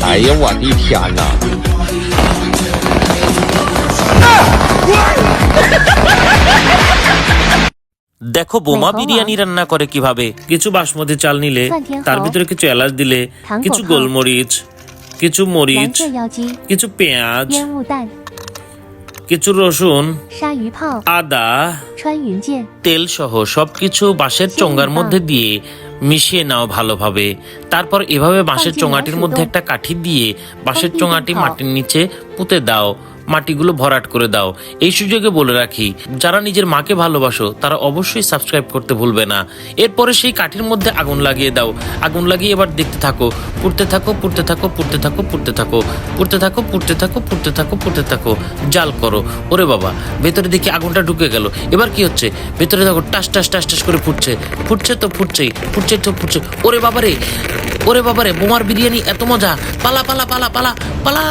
哎呀，我的天哪！ দেখো বোমা বিরিয়ানি রান্না করে কিভাবে। কিছু বাসমতি চাল নিলে তার ভিতরে কিছু এলাচ দিলে, কিছু গোলমরিচ, কিছু মরিচ, কিছু পেঁয়াজ, কিছু রসুন, আদা, তেল সহ সবকিছু বাঁশের চোঙ্গার মধ্যে দিয়ে মিশিয়ে নাও ভালোভাবে। তারপর এভাবে বাঁশের চোঙাটির মধ্যে একটা কাঠি দিয়ে বাঁশের চোঙাটি মাটির নিচে পুঁতে দাও, মাটিগুলো ভরাট করে দাও। এই সুযোগে বলে রাখি, যারা নিজের মাকে ভালোবাসো তারা অবশ্যই সাবস্ক্রাইব করতে ভুলবে না। এরপরে সেই কাঠির মধ্যে আগুন লাগিয়ে দাও। আগুন লাগিয়ে এবার দেখতে থাকো, পুড়তে থাকো, পুড়তে থাকো, পুড়তে থাকো, পুড়তে থাকো, পুড়তে থাকো, পুড়তে থাকো, পুড়তে থাকো, পুড়তে থাকো, জাল করো। ওরে বাবা, ভেতরে দেখি আগুনটা ঢুকে গেল। এবার কি হচ্ছে? ভেতরে দেখো টাস টাস টাস টাস করে ফুটছে, ফুটছে তো ফুটছেই, ফুটছে তো ফুটছে। ওরে বাবারে, ওরে বাবারে, বোমার বিরিয়ানি এত মজা! পালা পালা পালা পালা পালা!